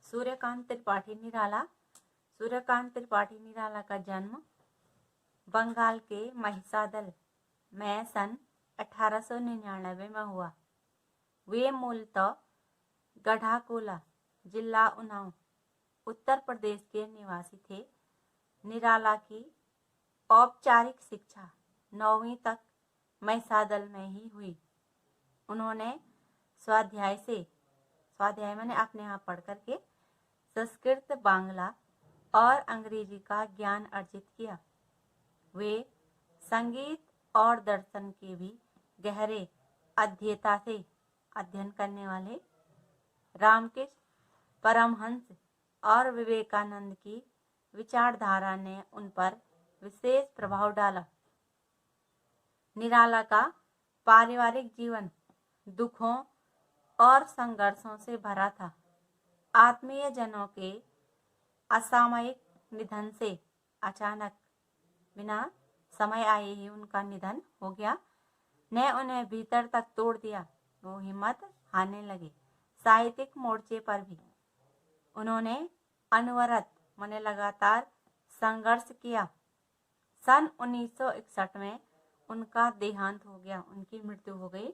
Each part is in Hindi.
सूर्यकांत त्रिपाठी निराला। सूर्यकांत त्रिपाठी निराला का जन्म बंगाल के महिसादल में सन 1899 में हुआ। वे मूलतः गढ़ाकोला, जिला उन्नाव, उत्तर प्रदेश के निवासी थे। निराला की औपचारिक शिक्षा 9वीं तक महिसादल में ही हुई। उन्होंने स्वाध्याय मैंने अपने यहाँ पढ़ करके संस्कृत, बांग्ला और अंग्रेजी का ज्ञान अर्जित किया। वे संगीत और दर्शन के भी गहरे अध्येता थे। अध्ययन करने वाले रामकृष्ण परमहंस और विवेकानंद की विचारधारा ने उन पर विशेष प्रभाव डाला। निराला का पारिवारिक जीवन दुखों और संघर्षों से भरा था। आत्मीय जनों के असामयिक निधन से अचानक बिना समय आए ही उनका निधन हो गया ने उन्हें भीतर तक तोड़ दिया। वो हिम्मत हारने लगे। साहित्यिक मोर्चे पर भी उन्होंने अनवरत माने लगातार संघर्ष किया। सन 1961 में उनका देहांत हो गया, उनकी मृत्यु हो गई।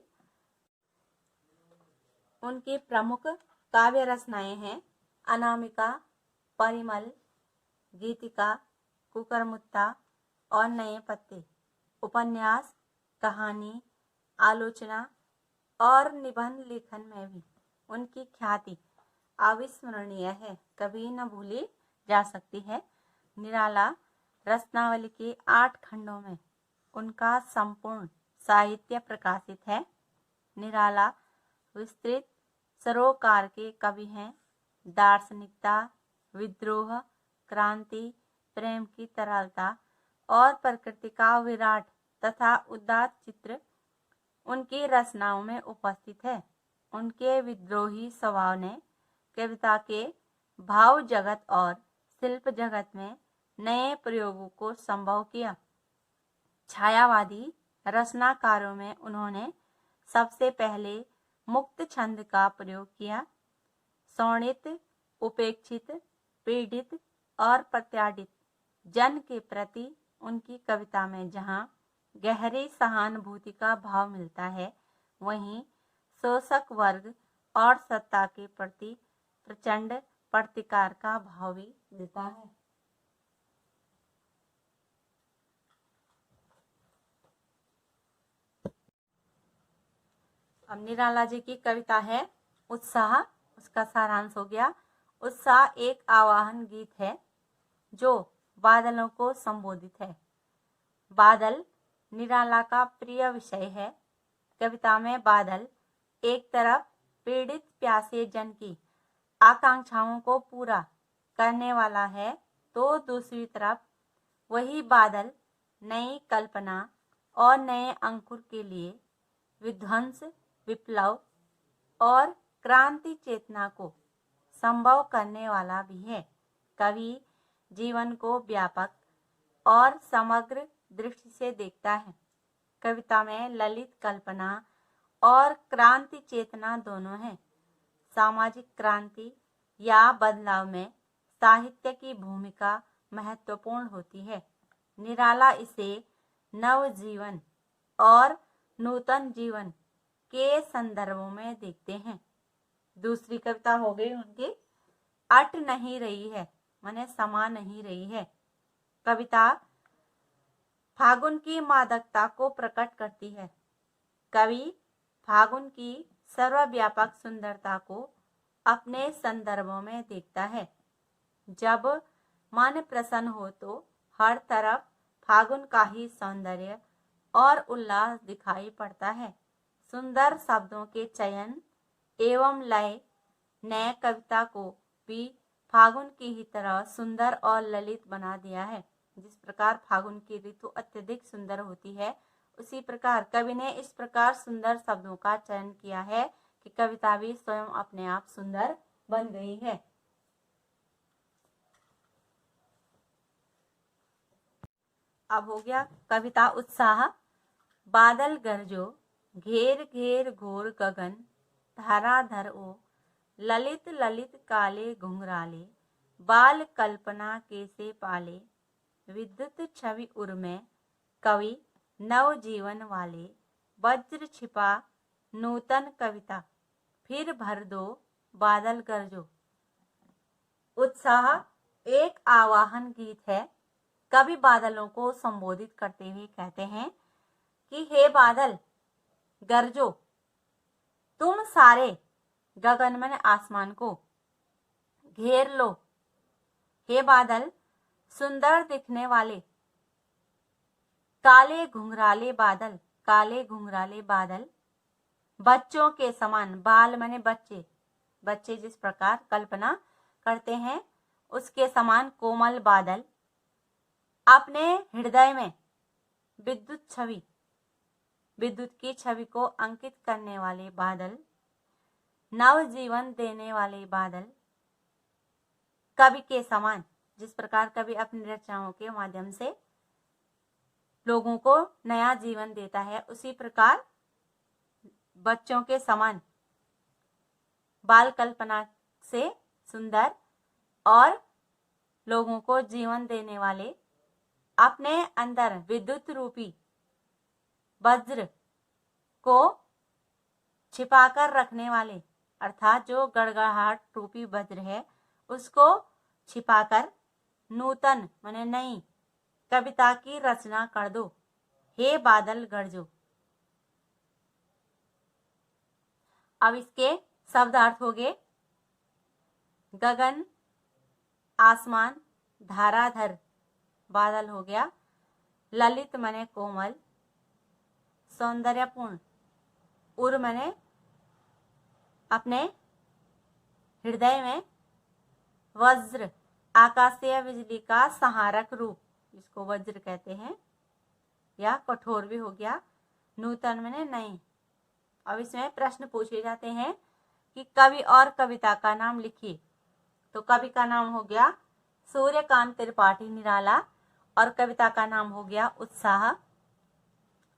उनकी प्रमुख काव्य रचनाएं हैं अनामिका, परिमल, गीतिका, कुकरमुत्ता और नए पत्ते। उपन्यास, कहानी, आलोचना और निबंध लेखन में भी उनकी ख्याति अविस्मरणीय है, कभी न भूली जा सकती है। निराला रत्नावली के 8 खंडों में उनका संपूर्ण साहित्य प्रकाशित है। निराला विस्तृत सरोकार के कवि हैं। दार्शनिकता, विद्रोह, क्रांति, प्रेम की तरलता और प्रकृति का विराट तथा उदात्त चित्र उनकी रचनाओं में उपस्थित है। उनके विद्रोही स्वभाव ने कविता के भाव जगत और शिल्प जगत में नए प्रयोगों को संभव किया। छायावादी रचनाकारों में उन्होंने सबसे पहले मुक्त छंद का प्रयोग किया। शोणित, उपेक्षित, पीड़ित और प्रत्याडित जन के प्रति उनकी कविता में जहाँ गहरी सहानुभूति का भाव मिलता है, वहीं शोषक वर्ग और सत्ता के प्रति प्रचंड प्रतिकार का भाव भी मिलता है। अब निराला जी की कविता है उत्साह। उसका सारांश हो गया। उत्साह एक आवाहन गीत है जो बादलों को संबोधित है। बादल निराला का प्रिय विषय है। कविता में बादल एक तरफ पीड़ित प्यासे जन की आकांक्षाओं को पूरा करने वाला है, तो दूसरी तरफ वही बादल नई कल्पना और नए अंकुर के लिए विध्वंस, विप्लव और क्रांति चेतना को संभव करने वाला भी है। कवि जीवन को व्यापक और समग्र दृष्टि से देखता है। कविता में ललित कल्पना और क्रांति चेतना दोनों हैं। सामाजिक क्रांति या बदलाव में साहित्य की भूमिका महत्वपूर्ण होती है। निराला इसे नवजीवन और नूतन जीवन के संदर्भों में देखते हैं। दूसरी कविता हो गई उनकी अट नहीं रही है, माने समा नहीं रही है। कविता फागुन की मादकता को प्रकट करती है। कवि फागुन की सर्वव्यापक सुंदरता को अपने संदर्भों में देखता है। जब मन प्रसन्न हो तो हर तरफ फागुन का ही सौंदर्य और उल्लास दिखाई पड़ता है। सुंदर शब्दों के चयन एवं लय ने कविता को भी फागुन की ही तरह सुंदर और ललित बना दिया है। जिस प्रकार फागुन की ऋतु अत्यधिक सुंदर होती है, उसी प्रकार कवि ने इस प्रकार सुंदर शब्दों का चयन किया है कि कविता भी स्वयं अपने आप सुंदर बन गई है। अब हो गया कविता उत्साह। बादल गरजो घेर घेर घोर गगन, धराधर ओ ललित ललित काले घुंघराले, बाल कल्पना कैसे पाले, विद्युत छवि उर्मे कवि नव जीवन वाले, वज्र छिपा नूतन कविता, फिर भर दो बादल गरजो। उत्साह एक आवाहन गीत है। कवि बादलों को संबोधित करते हुए कहते हैं कि हे बादल गरजो, तुम सारे गगन में आसमान को घेर लो। हे बादल सुंदर दिखने वाले, काले घुंघराले बादल, काले घुंघराले बादल, बच्चों के समान, बाल माने बच्चे, बच्चे जिस प्रकार कल्पना करते हैं उसके समान कोमल बादल, अपने हृदय में विद्युत छवि, विद्युत की छवि को अंकित करने वाले बादल, नव जीवन देने वाले बादल, कवि के समान, जिस प्रकार कवि अपनी रचनाओं के माध्यम से लोगों को नया जीवन देता है, उसी प्रकार बच्चों के समान बाल कल्पना से सुंदर और लोगों को जीवन देने वाले, अपने अंदर विद्युत रूपी वज्र को छिपाकर रखने वाले, अर्थात जो गड़गड़ाहट रूपी वज्र है उसको छिपाकर नूतन माने नई कविता की रचना कर दो। हे बादल गरजो। अब इसके शब्दार्थ हो गए। गगन, आसमान, धाराधर बादल हो गया। ललित माने कोमल, सौंदर्यपूर्ण, उर माने अपने हृदय में, वज्र आकाशीय बिजली का सहारक रूप जिसको वज्र कहते हैं, या कठोर भी हो गया। नूतन माने नई। अब इसमें प्रश्न पूछे जाते हैं कि कवि और कविता का नाम लिखिए। तो कवि का नाम हो गया सूर्यकांत त्रिपाठी निराला और कविता का नाम हो गया उत्साह।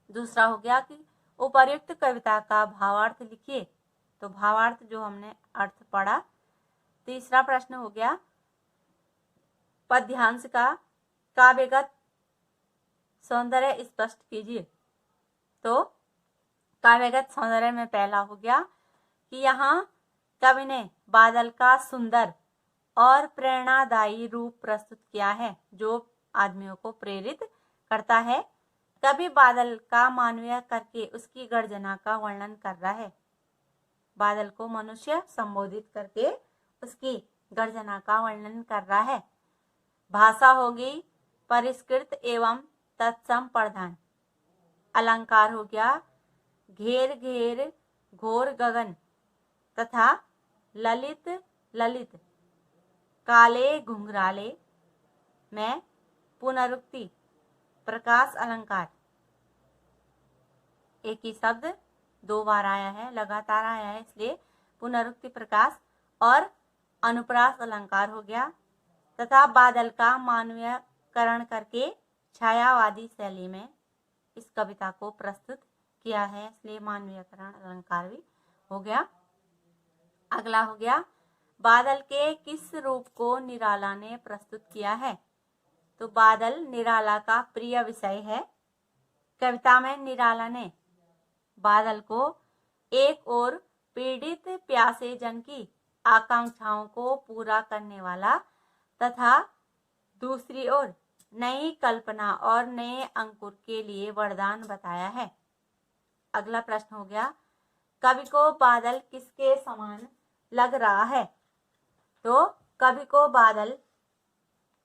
दूसरा हो गया कि उपर्युक्त कविता का भावार्थ लिखिए। तो भावार्थ जो हमने अर्थ पढ़ा। तीसरा प्रश्न हो गया पद्यांश का काव्यगत सौंदर्य स्पष्ट कीजिए। तो काव्यगत सौंदर्य में पहला हो गया कि यहाँ कवि ने बादल का सुंदर और प्रेरणादायी रूप प्रस्तुत किया है जो आदमियों को प्रेरित करता है। कवि बादल का मानवीय करके उसकी गर्जना का वर्णन कर रहा है। बादल को मनुष्य संबोधित करके उसकी गर्जना का वर्णन कर रहा है। भाषा होगी परिष्कृत एवं तत्सम प्रधान। अलंकार हो गया घेर घेर घोर गगन तथा ललित ललित काले घुंघराले में पुनरुक्ति प्रकाश अलंकार। एक ही शब्द दो बार आया है, लगातार आया है, इसलिए पुनरुक्ति प्रकाश और अनुप्रास अलंकार हो गया। तथा बादल का मानवीयकरण करके छायावादी शैली में इस कविता को प्रस्तुत किया है, इसलिए मानवीयकरण अलंकार भी हो गया। अगला हो गया बादल के किस रूप को निराला ने प्रस्तुत किया है। तो बादल निराला का प्रिय विषय है। कविता में निराला ने बादल को एक ओर पीड़ित प्यासे जन की आकांक्षाओं को पूरा करने वाला तथा दूसरी ओर नई कल्पना और नए अंकुर के लिए वरदान बताया है। अगला प्रश्न हो गया कवि को बादल किसके समान लग रहा है। तो कवि को बादल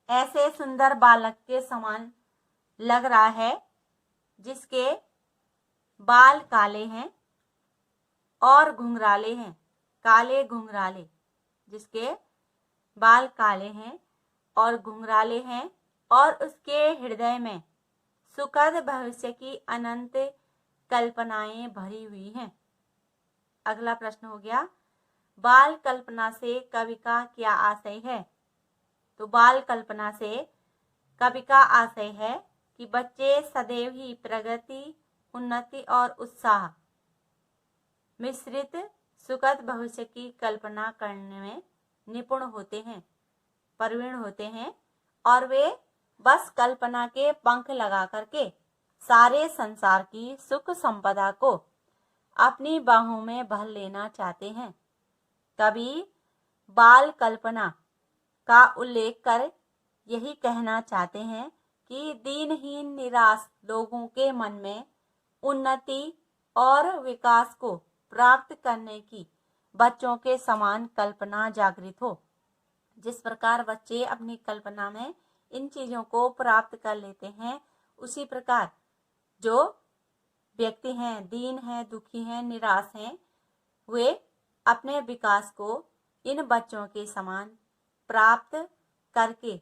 ऐसे सुंदर बालक के समान लग रहा है जिसके बाल काले हैं और घुंघराले हैं। काले घुंघराले, जिसके बाल काले हैं और घुंघराले हैं और उसके हृदय में सुखद भविष्य की अनंत कल्पनाएं भरी हुई हैं। अगला प्रश्न हो गया बाल कल्पना से कवि का क्या आशय है। तो बाल कल्पना से कवि का आशय है कि बच्चे सदैव ही प्रगति, उन्नति और उत्साह मिश्रित सुखद भविष्य की कल्पना करने में निपुण होते हैं, प्रवीण होते हैं, और वे बस कल्पना के पंख लगा करके सारे संसार की सुख संपदा को अपनी बाहों में भर लेना चाहते हैं। कभी बाल कल्पना का उल्लेख कर यही कहना चाहते हैं कि दीनहीन निराश लोगों के मन में उन्नति और विकास को प्राप्त करने की बच्चों के समान कल्पना जागृत हो। जिस प्रकार बच्चे अपनी कल्पना में इन चीजों को प्राप्त कर लेते हैं, उसी प्रकार जो व्यक्ति हैं, दीन हैं, दुखी हैं, निराश हैं, वे अपने विकास को इन बच्चों के समान प्राप्त करके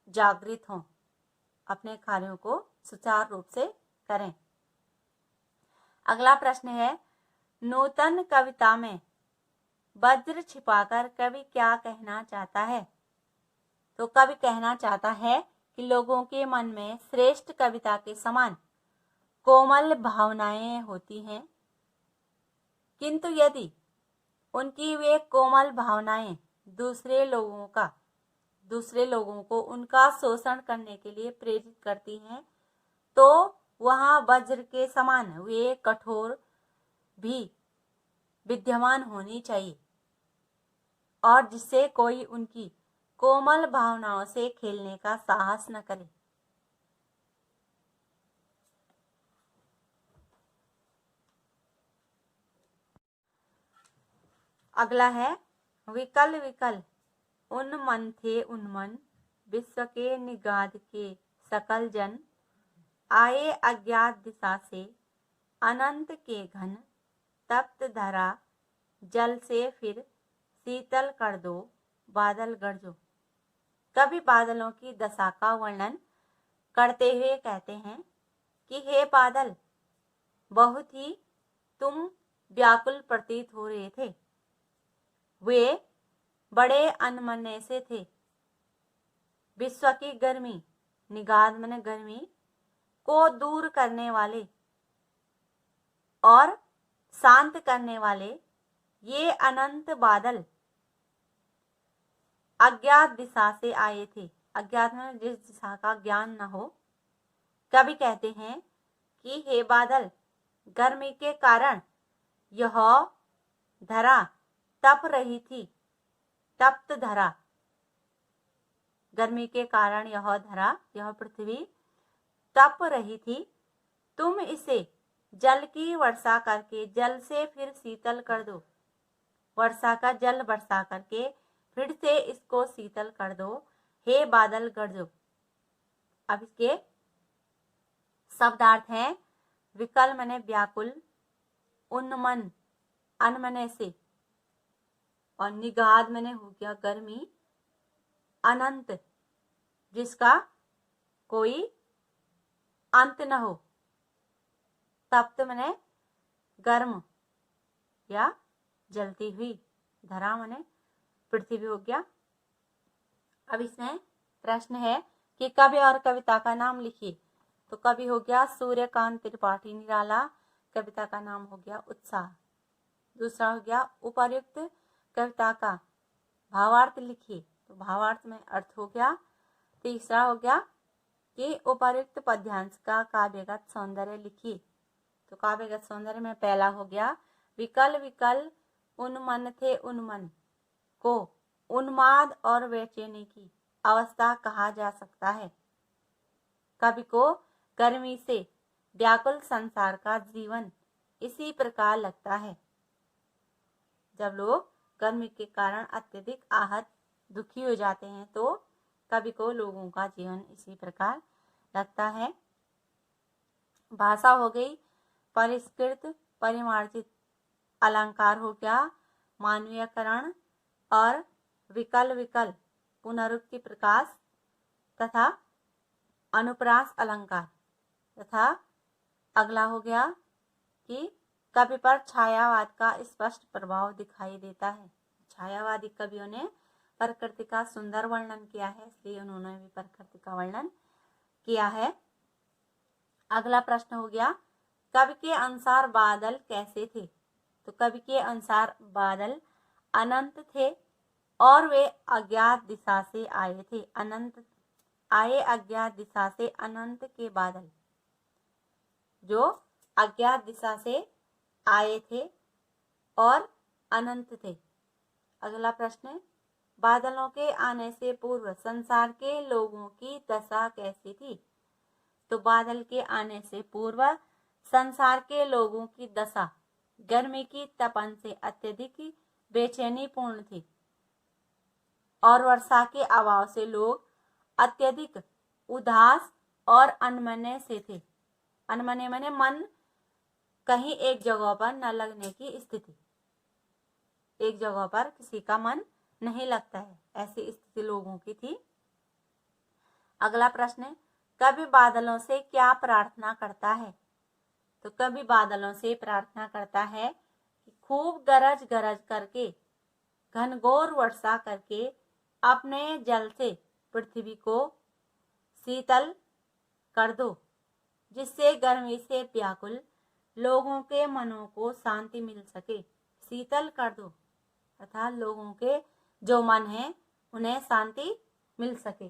जागृत हों, अपने कार्यों को सुचारू रूप से करें। अगला प्रश्न है, नूतन कविता में वज्र छिपाकर कवि क्या कहना चाहता है? तो कवि कहना चाहता है कि लोगों के मन में श्रेष्ठ कविता के समान कोमल भावनाएं होती हैं, किंतु यदि उनकी वे कोमल भावनाएं दूसरे लोगों को उनका शोषण करने के लिए प्रेरित करती हैं, तो वहां वज्र के समान वे कठोर भी विद्यमान होनी चाहिए, और जिससे कोई उनकी कोमल भावनाओं से खेलने का साहस न करे। अगला है, विकल विकल उन्मन थे उन्मन, विश्व के निगाध के सकल जन, आए अज्ञात दिशा से अनंत के घन, तप्त धरा जल से फिर शीतल कर दो बादल गरजो। कभी बादलों की दशा का वर्णन करते हुए कहते हैं कि हे बादल, बहुत ही तुम व्याकुल प्रतीत हो रहे थे। वे बड़े अनमने से थे। विश्व की गर्मी, निगाध माने गर्मी, को दूर करने वाले और शांत करने वाले ये अनंत बादल अज्ञात दिशा से आए थे। अज्ञात में जिस दिशा का ज्ञान न हो। कवि कहते हैं कि हे बादल, गर्मी के कारण यह धरा तप रही थी। तप्त धरा, गर्मी के कारण यह धरा, यह पृथ्वी तप रही थी। तुम इसे जल की वर्षा करके जल से फिर शीतल कर दो। वर्षा का जल वर्षा करके फिर से इसको शीतल कर दो। हे बादल गरजो। अब इसके शब्दार्थ हैं, विकल मने व्याकुल, उन्मन अनमने से, और निगाध मने हो गया गर्मी, अनंत जिसका कोई अंत न हो, तप्त मने गर्म या जलती हुई, धरा मने पृथ्वी हो गया। अब इसमें प्रश्न है कि कवि और कविता का नाम लिखिए। तो कवि हो गया सूर्यकांत त्रिपाठी निराला, कविता का नाम हो गया उत्साह। दूसरा हो गया उपर्युक्त कविता का भावार्थ लिखिए। तो भावार्थ में अर्थ हो गया। तीसरा हो गया कि उपर्युक्त पद्यांश का काव्यगत सौंदर्य लिखिए। तो काव्यगत सौंदर्य में पहला हो गया, विकल विकल उन्मन थे उन्मन को उन्माद और बेचैनी की अवस्था कहा जा सकता है। कवि को गर्मी से व्याकुल संसार का जीवन इसी प्रकार लगता है। जब लोग गर्मी के कारण अत्यधिक आहत दुखी हो जाते हैं तो कवि को लोगों का जीवन इसी प्रकार लगता है। भाषा हो गई परिष्कृत परिमार्जित, अलंकार हो गया मानवीयकरण और विकल विकल पुनरुक्ति प्रकाश तथा अनुप्रास अलंकार। तथा अगला हो गया कि कवि पर छायावाद का स्पष्ट प्रभाव दिखाई देता है। छायावादी कवियों ने प्रकृति का सुंदर वर्णन किया है, इसलिए उन्होंने भी प्रकृति का वर्णन किया है। अगला प्रश्न हो गया, कवि के अनुसार बादल कैसे थे? तो कवि के अनुसार बादल अनंत थे और वे अज्ञात दिशा से आए थे। अनंत आए अज्ञात दिशा से, अनंत के बादल जो अज्ञात दिशा से आए थे और अनंत थे। अगला प्रश्न, बादलों के आने से पूर्व संसार के लोगों की दशा कैसी थी? तो बादल के आने से पूर्व संसार के लोगों की दशा गर्मी की तपन से अत्यधिक बेचैनी पूर्ण थी और वर्षा के अभाव से लोग अत्यधिक उदास और अनमने से थे। अनमने माने मन कहीं एक जगह पर न लगने की स्थिति, एक जगह पर किसी का मन नहीं लगता है, ऐसी स्थिति लोगों की थी। अगला प्रश्न, कवि बादलों से क्या प्रार्थना करता है? तो कवि बादलों से प्रार्थना करता है कि खूब गरज गरज करके घनघोर वर्षा करके अपने जल से पृथ्वी को शीतल कर दो, जिससे गर्मी से व्याकुल लोगों के मनों को शांति मिल सके। शीतल कर दो अर्थात लोगों के जो मन है उन्हें शांति मिल सके।